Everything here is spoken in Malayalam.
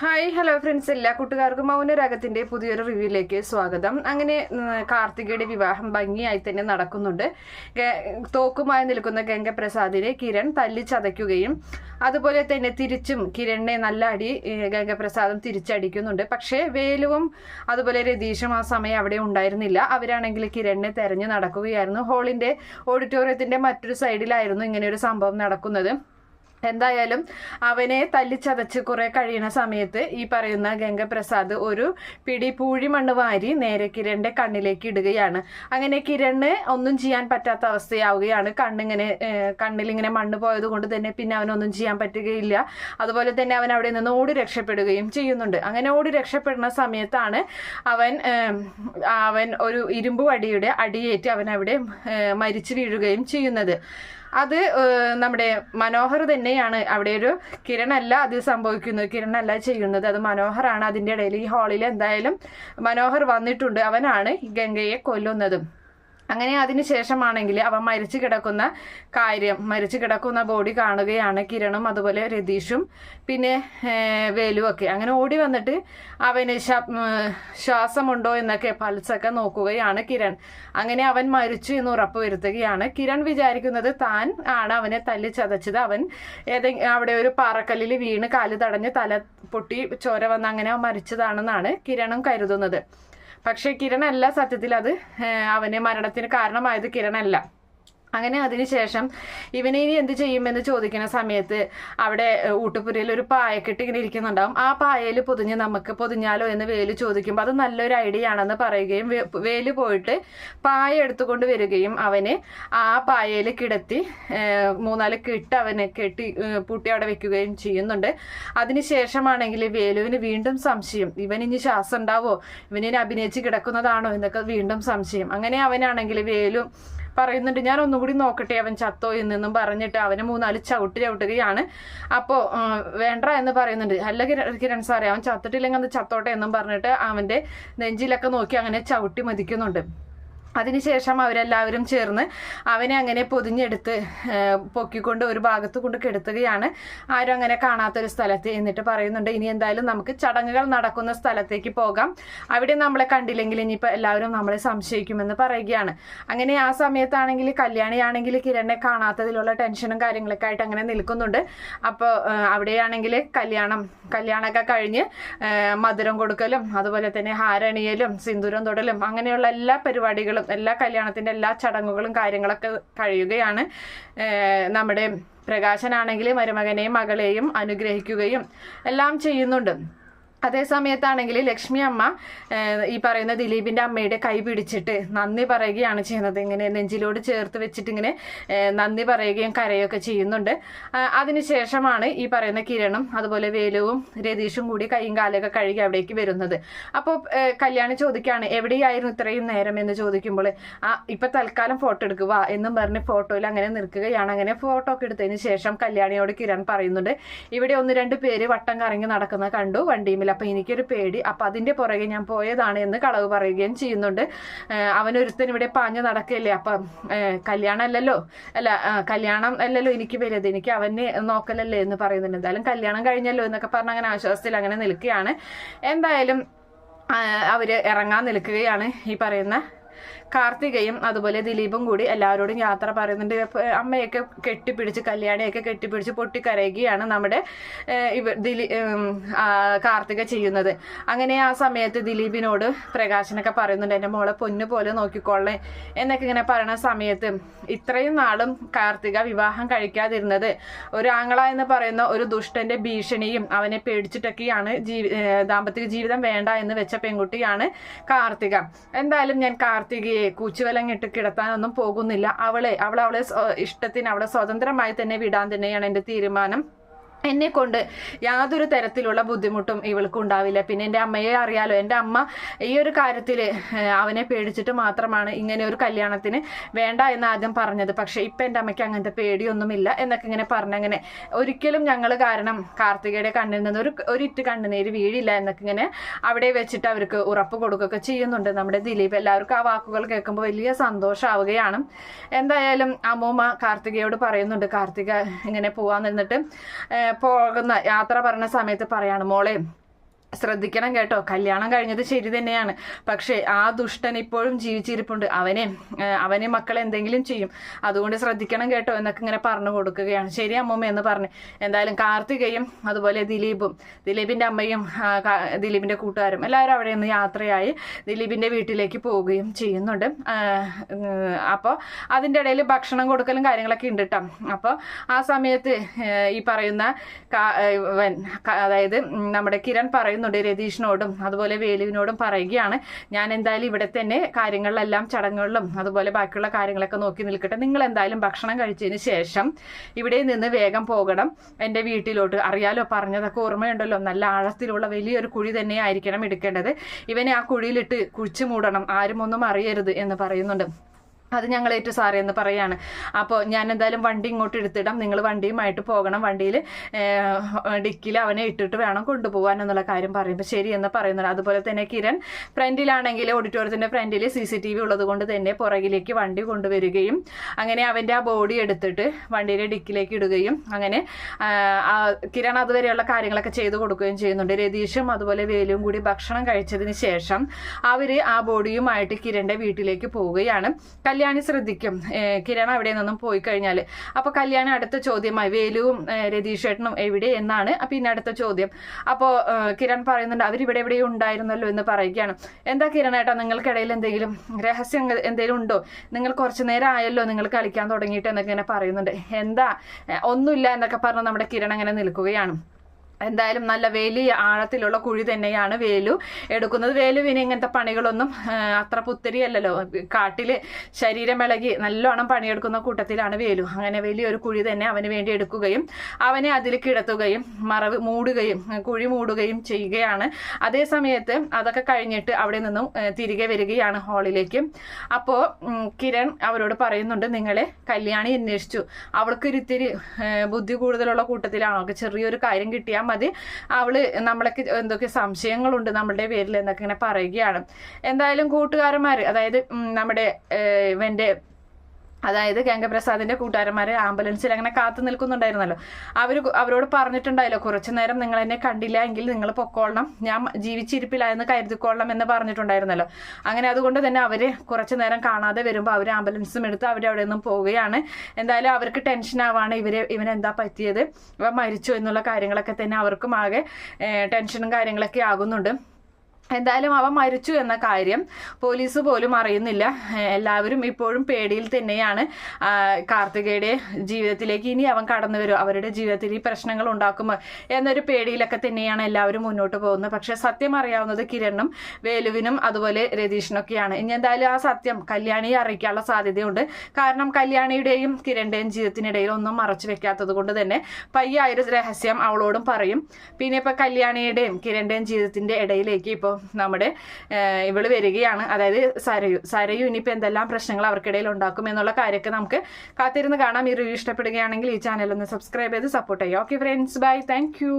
ഹായ് ഹലോ ഫ്രണ്ട്സ്, എല്ലാ കൂട്ടുകാർക്കും മൗനരാഗത്തിന്റെ പുതിയൊരു റിവ്യൂയിലേക്ക് സ്വാഗതം. അങ്ങനെ കാർത്തികയുടെ വിവാഹം ഭംഗിയായി തന്നെ നടക്കുന്നുണ്ട്. തോക്കുമായി നിൽക്കുന്ന ഗംഗപ്രസാദിനെ കിരൺ തല്ലിച്ചതയ്ക്കുകയും അതുപോലെ തന്നെ തിരിച്ചും കിരണിനെ നല്ല അടി ഗംഗപ്രസാദും തിരിച്ചടിക്കുന്നുണ്ട്. പക്ഷേ വേലുവും അതുപോലെ രതീഷും ആ സമയം അവിടെ ഉണ്ടായിരുന്നില്ല. അവരാണെങ്കിൽ കിരണിനെ തെരഞ്ഞു നടക്കുകയായിരുന്നു. ഹാളിന്റെ ഓഡിറ്റോറിയത്തിന്റെ മറ്റൊരു സൈഡിലായിരുന്നു ഇങ്ങനെ ഒരു സംഭവം നടക്കുന്നത്. എന്തായാലും അവനെ തല്ലിച്ചതച്ച് കുറെ കഴിയുന്ന സമയത്ത് ഈ പറയുന്ന ഗംഗപ്രസാദ് ഒരു പിടി പൂഴിമണ്ണ് വാരി നേരെ കിരണിന്റെ കണ്ണിലേക്ക് ഇടുകയാണ്. അങ്ങനെ കിരണിന് ഒന്നും ചെയ്യാൻ പറ്റാത്ത അവസ്ഥയാവുകയാണ്. കണ്ണിലിങ്ങനെ മണ്ണ് പോയത് കൊണ്ട് തന്നെ പിന്നെ അവനൊന്നും ചെയ്യാൻ പറ്റുകയില്ല. അതുപോലെ തന്നെ അവൻ അവിടെ നിന്ന് ഓടി രക്ഷപ്പെടുകയും ചെയ്യുന്നുണ്ട്. അങ്ങനെ ഓടി രക്ഷപ്പെടുന്ന സമയത്താണ് അവൻ ഒരു ഇരുമ്പ് വടിയുടെ അടിയേറ്റ് അവൻ അവിടെ മരിച്ചു വീഴുകയും ചെയ്യുന്നത്. അത് നമ്മുടെ മനോഹർ തന്നെയാണ്. അവിടെ ഒരു കിരണല്ല അത് സംഭവിക്കുന്നത്, കിരണല്ല ചെയ്യുന്നത്, അത് മനോഹറാണ്. അതിൻ്റെ ഇടയിൽ ഈ ഹാളിൽ എന്തായാലും മനോഹർ വന്നിട്ടുണ്ട്. അവനാണ് ഗംഗയെ കൊല്ലുന്നത്. അങ്ങനെ അതിനുശേഷമാണെങ്കിൽ അവൻ മരിച്ചു കിടക്കുന്ന ബോഡി കാണുകയാണ് കിരണും അതുപോലെ രതീഷും പിന്നെ വേലു ഒക്കെ. അങ്ങനെ ഓടി വന്നിട്ട് അവന് ശ്വാസമുണ്ടോ എന്നൊക്കെ പൾസൊക്കെ നോക്കുകയാണ് കിരൺ. അങ്ങനെ അവൻ മരിച്ചു എന്ന് ഉറപ്പ് വരുത്തുകയാണ്. കിരൺ വിചാരിക്കുന്നത് താൻ ആണ് അവനെ തല്ലിച്ചതച്ചത്. അവൻ അവിടെ ഒരു പാറക്കല്ലിൽ വീണ് കാല് തടഞ്ഞ് തല പൊട്ടി ചോര വന്ന് അങ്ങനെ മരിച്ചതാണെന്നാണ് കിരണും കരുതുന്നത്. പക്ഷെ കിരണല്ല, സത്യത്തിൽ അത് അവന് മരണത്തിന് കാരണമായത് കിരണല്ല. അങ്ങനെ അതിനുശേഷം ഇവനെ ഇനി എന്ത് ചെയ്യുമെന്ന് ചോദിക്കുന്ന സമയത്ത് അവിടെ ഊട്ടുപുരയിൽ ഒരു പായക്കെട്ട് ഇങ്ങനെ ഇരിക്കുന്നുണ്ടാവും. ആ പായയിൽ നമുക്ക് പൊതിഞ്ഞാലോ എന്ന് വേലു ചോദിക്കുമ്പോൾ അത് നല്ലൊരു ഐഡിയ ആണെന്ന് പറയുകയും വേലു പോയിട്ട് പായ എടുത്തുകൊണ്ട് വരികയും അവനെ ആ പായയിൽ കിടത്തി 3-4 കെട്ട് അവനെ കെട്ടി പൂട്ടി അവിടെ വെക്കുകയും ചെയ്യുന്നുണ്ട്. അതിനുശേഷമാണെങ്കിൽ വേലുവിന് വീണ്ടും സംശയം, ഇവനിനി ശ്വാസം ഉണ്ടാവോ, ഇവനിനി അഭിനയിച്ച് കിടക്കുന്നതാണോ എന്നൊക്കെ വീണ്ടും സംശയം. അങ്ങനെ അവനാണെങ്കിൽ വേലു പറയുന്നുണ്ട്, ഞാൻ ഒന്നും കൂടി നോക്കട്ടെ അവൻ ചത്തോ എന്നും പറഞ്ഞിട്ട് അവന് 3-4 ചവിട്ടുകയാണ്. അപ്പോൾ വേണ്ട എന്ന് പറയുന്നുണ്ട്. അല്ല കിരൺ സാറേ, അവൻ ചത്തിട്ടില്ലെങ്കിൽ അത് ചത്തോട്ടെ എന്നും പറഞ്ഞിട്ട് അവൻ്റെ നെഞ്ചിലൊക്കെ നോക്കി അങ്ങനെ ചവിട്ടി മതിക്കുന്നുണ്ട്. അതിനുശേഷം അവരെല്ലാവരും ചേർന്ന് അവനെ അങ്ങനെ പൊതിഞ്ഞെടുത്ത് പൊക്കിക്കൊണ്ട് ഒരു ഭാഗത്ത് കൊണ്ട് കെടുത്തുകയാണ്, ആരും അങ്ങനെ കാണാത്തൊരു സ്ഥലത്ത്. എന്നിട്ട് പറയുന്നുണ്ട്, ഇനി എന്തായാലും നമുക്ക് ചടങ്ങുകൾ നടക്കുന്ന സ്ഥലത്തേക്ക് പോകാം, അവിടെ നമ്മളെ കണ്ടില്ലെങ്കിൽ ഇനിയിപ്പോൾ എല്ലാവരും നമ്മളെ സംശയിക്കുമെന്ന് പറയുകയാണ്. അങ്ങനെ ആ സമയത്താണെങ്കിൽ കല്യാണിയാണെങ്കിൽ കിരണിനെ കാണാത്തതിലുള്ള ടെൻഷനും കാര്യങ്ങളൊക്കെ ആയിട്ട് അങ്ങനെ നിൽക്കുന്നുണ്ട്. അപ്പോൾ അവിടെയാണെങ്കിൽ കല്യാണമൊക്കെ കഴിഞ്ഞ് മധുരം കൊടുക്കലും അതുപോലെ തന്നെ ഹാരണിയലും സിന്ദൂരം തൊടലും അങ്ങനെയുള്ള എല്ലാ പരിപാടികളും എല്ലാ കല്യാണത്തിന്റെ എല്ലാ ചടങ്ങുകളും കാര്യങ്ങളൊക്കെ കഴിയുകയാണ്. നമ്മുടെ പ്രകാശനാണെങ്കിൽ മരുമകനെയും മകളെയും അനുഗ്രഹിക്കുകയും എല്ലാം ചെയ്യുന്നുണ്ട്. അതേ സമയത്താണെങ്കിൽ ലക്ഷ്മി അമ്മ ഈ പറയുന്ന ദിലീപിന്റെ അമ്മയുടെ കൈ പിടിച്ചിട്ട് നന്ദി പറയുകയാണ് ചെയ്യുന്നത്. ഇങ്ങനെ നെഞ്ചിലോട് ചേർത്ത് വെച്ചിട്ട് ഇങ്ങനെ നന്ദി പറയുകയും കരയൊക്കെ ചെയ്യുന്നുണ്ട്. അതിനുശേഷമാണ് ഈ പറയുന്ന കിരണും അതുപോലെ വേലുവും രതീഷും കൂടി കൈയും കാലൊക്കെ കഴുകി അവിടേക്ക് വരുന്നത്. അപ്പോൾ കല്യാണി ചോദിക്കുകയാണ്, എവിടെയായിരുന്നു ഇത്രയും നേരം എന്ന് ചോദിക്കുമ്പോൾ ഇപ്പൊ തൽക്കാലം ഫോട്ടോ എടുക്കുക എന്നും പറഞ്ഞ് ഫോട്ടോയിൽ അങ്ങനെ നിൽക്കുകയാണ്. അങ്ങനെ ഫോട്ടോ ഒക്കെ എടുത്തതിന് ശേഷം കല്യാണിയോട് കിരൺ പറയുന്നുണ്ട്, ഇവിടെ 1-2 പേര് വട്ടം കറങ്ങി നടക്കുന്നത് കണ്ടു വണ്ടിയുമില്ല, അപ്പൊ എനിക്കൊരു പേടി, അപ്പൊ അതിന്റെ പുറകെ ഞാൻ പോയതാണ് എന്ന് കളവ് പറയുകയും ചെയ്യുന്നുണ്ട്. അവനൊരുത്തൻ ഇവിടെ പാഞ്ഞു നടക്കല്ലേ, അപ്പൊ കല്യാണം അല്ലല്ലോ എനിക്ക് വലുത്, എനിക്ക് അവനെ നോക്കലല്ലേ എന്ന് പറയുന്നുണ്ട്. എന്തായാലും കല്യാണം കഴിഞ്ഞല്ലോ എന്നൊക്കെ പറഞ്ഞ് അങ്ങനെ ആശ്വാസത്തിൽ അങ്ങനെ നിൽക്കുകയാണ്. എന്തായാലും അവര് ഇറങ്ങാൻ നിൽക്കുകയാണ്. ഈ പറയുന്ന കാർത്തികയും അതുപോലെ ദിലീപും കൂടി എല്ലാവരോടും യാത്ര പറയുന്നുണ്ട്. അമ്മയൊക്കെ കെട്ടിപ്പിടിച്ച് കല്യാണിയൊക്കെ കെട്ടിപ്പിടിച്ച് പൊട്ടിക്കരയുകയാണ് നമ്മുടെ കാർത്തിക ചെയ്യുന്നത്. അങ്ങനെ ആ സമയത്ത് ദിലീപിനോട് പ്രകാശനൊക്കെ പറയുന്നുണ്ട്, എൻ്റെ മോളെ പൊന്നു പോലെ നോക്കിക്കൊള്ളേ എന്നൊക്കെ ഇങ്ങനെ പറയുന്ന സമയത്ത് ഇത്രയും നാളും കാർത്തിക വിവാഹം കഴിക്കാതിരുന്നത് ഒരു ആങ്ങള എന്ന് പറയുന്ന ഒരു ദുഷ്ടന്റെ ഭീഷണിയും അവനെ പേടിച്ചിട്ടൊക്കെയാണ് ദാമ്പത്തിക ജീവിതം വേണ്ട എന്ന് വെച്ച പെൺകുട്ടിയാണ് കാർത്തിക. എന്തായാലും ഞാൻ കാർത്തികയെ കൂച്ചുവലങ്ങിട്ട് കിടത്താനൊന്നും പോകുന്നില്ല. അവളെ ഇഷ്ടത്തിന് അവളെ സ്വതന്ത്രമായി തന്നെ വിടാൻ തന്നെയാണ് എൻ്റെ തീരുമാനം. എന്നെ കൊണ്ട് യാതൊരു തരത്തിലുള്ള ബുദ്ധിമുട്ടും ഇവൾക്ക് ഉണ്ടാവില്ല. പിന്നെ എൻ്റെ അമ്മയെ അറിയാലോ, എൻ്റെ അമ്മ ഈ ഒരു കാര്യത്തിൽ അവനെ പേടിച്ചിട്ട് മാത്രമാണ് ഇങ്ങനെ ഒരു കല്യാണത്തിന് വേണ്ട എന്ന് ആദ്യം പറഞ്ഞത്. പക്ഷെ ഇപ്പം എൻ്റെ അമ്മയ്ക്ക് അങ്ങനത്തെ പേടിയൊന്നുമില്ല എന്നൊക്കെ ഇങ്ങനെ പറഞ്ഞങ്ങനെ ഒരിക്കലും ഞങ്ങൾ കാരണം കാർത്തികയുടെ കണ്ണിൽ നിന്ന് ഒരിറ്റ് കണ്ണുനീര് വീഴില്ല എന്നൊക്കെ ഇങ്ങനെ അവിടെ വെച്ചിട്ട് അവർക്ക് ഉറപ്പ് കൊടുക്കുകയൊക്കെ ചെയ്യുന്നുണ്ട് നമ്മുടെ ദിലീപ്. എല്ലാവർക്കും ആ വാക്കുകൾ കേൾക്കുമ്പോൾ വലിയ സന്തോഷമാവുകയാണ്. എന്തായാലും അമ്മൂമ്മ കാർത്തികയോട് പറയുന്നുണ്ട്, കാർത്തിക ഇങ്ങനെ പോവാൻ നിന്നിട്ട് പോകുന്ന യാത്ര പറഞ്ഞ സമയത്ത് പറയാണ്, മോളെ ശ്രദ്ധിക്കണം കേട്ടോ. കല്യാണം കഴിഞ്ഞത് ശരി തന്നെയാണ്, പക്ഷേ ആ ദുഷ്ടൻ ഇപ്പോഴും ജീവിച്ചിരിപ്പുണ്ട്. അവനെ മക്കൾ എന്തെങ്കിലും ചെയ്യും, അതുകൊണ്ട് ശ്രദ്ധിക്കണം കേട്ടോ എന്നൊക്കെ ഇങ്ങനെ പറഞ്ഞു കൊടുക്കുകയാണ്. ശരി അമ്മൂമ്മ എന്ന് പറഞ്ഞ് എന്തായാലും കാർത്തികയും അതുപോലെ ദിലീപിന്റെ അമ്മയും ദിലീപിന്റെ കൂട്ടുകാരും എല്ലാവരും അവിടെ നിന്ന് യാത്രയായി ദിലീപിന്റെ വീട്ടിലേക്ക് പോവുകയും ചെയ്യുന്നുണ്ട്. അപ്പോൾ അതിൻ്റെ ഇടയിൽ ഭക്ഷണം കൊടുക്കലും കാര്യങ്ങളൊക്കെ ഉണ്ട് കേട്ടോ. അപ്പോൾ ആ സമയത്ത് ഈ പറയുന്ന അതായത് നമ്മുടെ കിരൺ പറയുന്നുണ്ട് രതീഷിനോടും അതുപോലെ വേലുവിനോടും പറയുകയാണ്, ഞാൻ എന്തായാലും ഇവിടെ തന്നെ കാര്യങ്ങളിലെല്ലാം ചടങ്ങുകളിലും അതുപോലെ ബാക്കിയുള്ള കാര്യങ്ങളൊക്കെ നോക്കി നിൽക്കട്ടെ, നിങ്ങൾ എന്തായാലും ഭക്ഷണം കഴിച്ചതിന് ശേഷം ഇവിടെ നിന്ന് വേഗം പോകണം എൻ്റെ വീട്ടിലോട്ട്. അറിയാലോ, പറഞ്ഞതൊക്കെ ഓർമ്മയുണ്ടല്ലോ, നല്ല ആഴത്തിലുള്ള വലിയൊരു കുഴി തന്നെ ആയിരിക്കണം എടുക്കേണ്ടത്, ഇവനെ ആ കുഴിയിലിട്ട് കുഴിച്ചു മൂടണം, ആരും ഒന്നും അറിയരുത് എന്ന് പറയുന്നുണ്ട്. അത് ഞങ്ങളേറ്റു സാറേ എന്ന് പറയാണ്. അപ്പോൾ ഞാൻ എന്തായാലും വണ്ടി ഇങ്ങോട്ട് എടുത്തിടാം, നിങ്ങൾ വണ്ടിയുമായിട്ട് പോകണം, വണ്ടിയിൽ ഡിക്കിൽ അവനെ ഇട്ടിട്ട് വേണം കൊണ്ടുപോകാൻ എന്നുള്ള കാര്യം പറയുമ്പോൾ ശരി എന്ന് പറയുന്നുണ്ട്. അതുപോലെ തന്നെ കിരൺ ഫ്രണ്ടിലാണെങ്കിൽ ഓഡിറ്റോറിയത്തിൻ്റെ ഫ്രണ്ടിൽ CCTV ഉള്ളത് കൊണ്ട് തന്നെ പുറകിലേക്ക് വണ്ടി കൊണ്ടുവരികയും അങ്ങനെ അവൻ്റെ ആ ബോഡി എടുത്തിട്ട് വണ്ടിയുടെ ഡിക്കിലേക്ക് ഇടുകയും അങ്ങനെ കിരൺ അതുവരെയുള്ള കാര്യങ്ങളൊക്കെ ചെയ്തു കൊടുക്കുകയും ചെയ്യുന്നുണ്ട്. രതീഷും അതുപോലെ വേലുവും കൂടി ഭക്ഷണം കഴിച്ചതിന് ശേഷം അവർ ആ ബോഡിയുമായിട്ട് കിരണിൻ്റെ വീട്ടിലേക്ക് പോവുകയാണ്. കല്യാണി ശ്രദ്ധിക്കും കിരൺ അവിടെ നിന്നും പോയി കഴിഞ്ഞാൽ. അപ്പോൾ കല്യാണി അടുത്ത ചോദ്യമായി വേലുവും രതീഷേട്ടനും എവിടെ എന്നാണ് പിന്നെ അടുത്ത ചോദ്യം. അപ്പോൾ കിരൺ പറയുന്നുണ്ട് അവരിവിടെ എവിടെയും ഉണ്ടായിരുന്നല്ലോ എന്ന് പറയുകയാണ്. എന്താ കിരണേട്ടാ, നിങ്ങൾക്കിടയിൽ എന്തെങ്കിലും രഹസ്യം എന്തെങ്കിലും ഉണ്ടോ? നിങ്ങൾ കുറച്ചു നേരം ആയല്ലോ നിങ്ങൾ കളിക്കാൻ തുടങ്ങിയിട്ട് എന്നൊക്കെ ഇങ്ങനെ പറയുന്നുണ്ട്. എന്താ ഒന്നുമില്ല എന്നൊക്കെ പറഞ്ഞ് നമ്മുടെ കിരൺ അങ്ങനെ നിൽക്കുകയാണ്. എന്തായാലും നല്ല വലിയ ആഴത്തിലുള്ള കുഴി തന്നെയാണ് വേലു എടുക്കുന്നത്. വേലുവിന് ഇങ്ങനത്തെ പണികളൊന്നും അത്ര പുത്തരിയല്ലല്ലോ, കാട്ടില് ശരീരമിളകി നല്ലോണം പണിയെടുക്കുന്ന കൂട്ടത്തിലാണ് വേലു. അങ്ങനെ വലിയൊരു കുഴി തന്നെ അവന് വേണ്ടി എടുക്കുകയും അവനെ അതിൽ കിടത്തുകയും കുഴി മൂടുകയും ചെയ്യുകയാണ്. അതേ സമയത്ത് അതൊക്കെ കഴിഞ്ഞിട്ട് അവിടെ നിന്നും തിരികെ വരികയാണ് ഹാളിലേക്ക്. അപ്പോൾ കിരൺ അവരോട് പറയുന്നുണ്ട്, നിങ്ങളെ കല്യാണി അന്വേഷിച്ചു, അവൾക്കൊരിത്തിരി ബുദ്ധി കൂടുതലുള്ള കൂട്ടത്തിലാണ്, അവൾക്ക് ചെറിയൊരു കാര്യം കിട്ടിയാൽ മതി, അവള് നമ്മളൊക്കെ എന്തൊക്കെ സംശയങ്ങളുണ്ട് നമ്മളുടെ പേരിൽ എന്നൊക്കെ ഇങ്ങനെ പറയുകയാണ്. എന്തായാലും കൂട്ടുകാരന്മാര്, അതായത് നമ്മുടെ അതായത് ഗംഗപ്രസാദിന്റെ കൂട്ടുകാരന്മാരെ ആംബുലൻസിൽ അങ്ങനെ കാത്തു നിൽക്കുന്നുണ്ടായിരുന്നല്ലോ, അവരോട് പറഞ്ഞിട്ടുണ്ടായല്ലോ കുറച്ചു നേരം നിങ്ങൾ എന്നെ കണ്ടില്ല എങ്കിൽ നിങ്ങൾ പൊക്കോളണം, ഞാൻ ജീവിച്ചിരിപ്പില്ല എന്ന് കരുതിക്കൊള്ളണം എന്ന് പറഞ്ഞിട്ടുണ്ടായിരുന്നല്ലോ. അങ്ങനെ അതുകൊണ്ട് തന്നെ അവര് കുറച്ചു നേരം കാണാതെ വരുമ്പോൾ അവർ ആംബുലൻസും എടുത്ത് അവിടെ നിന്നും പോവുകയാണ്. എന്തായാലും അവർക്ക് ടെൻഷൻ ആവാണ്, ഇവനെന്താ പറ്റിയത്, ഇവ മരിച്ചു എന്നുള്ള കാര്യങ്ങളൊക്കെ തന്നെ അവർക്കും ആകെ ടെൻഷനും കാര്യങ്ങളൊക്കെ ആകുന്നുണ്ട്. എന്തായാലും അവൻ മരിച്ചു എന്ന കാര്യം പോലീസ് പോലും അറിയുന്നില്ല. എല്ലാവരും ഇപ്പോഴും പേടിയിൽ തന്നെയാണ്. കാർത്തികയുടെ ജീവിതത്തിലേക്ക് ഇനി അവൻ കടന്നു വരും, അവരുടെ ജീവിതത്തിൽ ഈ പ്രശ്നങ്ങൾ ഉണ്ടാക്കുമോ എന്നൊരു പേടിയിലൊക്കെ തന്നെയാണ് എല്ലാവരും മുന്നോട്ട് പോകുന്നത്. പക്ഷെ സത്യം അറിയാവുന്നത് കിരണും വേലുവിനും അതുപോലെ രതീഷിനൊക്കെയാണ്. ഇനി എന്തായാലും ആ സത്യം കല്യാണിയെ അറിയിക്കാനുള്ള സാധ്യതയുണ്ട്. കാരണം കല്യാണിയുടെയും കിരണിന്റെയും ജീവിതത്തിനിടയിൽ ഒന്നും മറച്ചു വെക്കാത്തത് കൊണ്ട് തന്നെ പയ്യായൊരു രഹസ്യം അവളോടും പറയും. പിന്നെ ഇപ്പൊ കല്യാണിയുടെയും കിരണിന്റെയും ജീവിതത്തിന്റെ ഇടയിലേക്ക് ഇപ്പോൾ നമ്മുടെ ഇവള് വരികയാണ്, അതായത് സരയു ഇനിയിപ്പോൾ എന്തെല്ലാം പ്രശ്നങ്ങൾ അവർക്കിടയിൽ ഉണ്ടാക്കും എന്നുള്ള കാര്യമൊക്കെ നമുക്ക് കാത്തിരുന്ന് കാണാം. ഈ റിവ്യൂ ഇഷ്ടപ്പെടുകയാണെങ്കിൽ ഈ ചാനൽ ഒന്ന് സബ്സ്ക്രൈബ് ചെയ്ത് സപ്പോർട്ട് ചെയ്യുക. Okay friends, bye, thank U.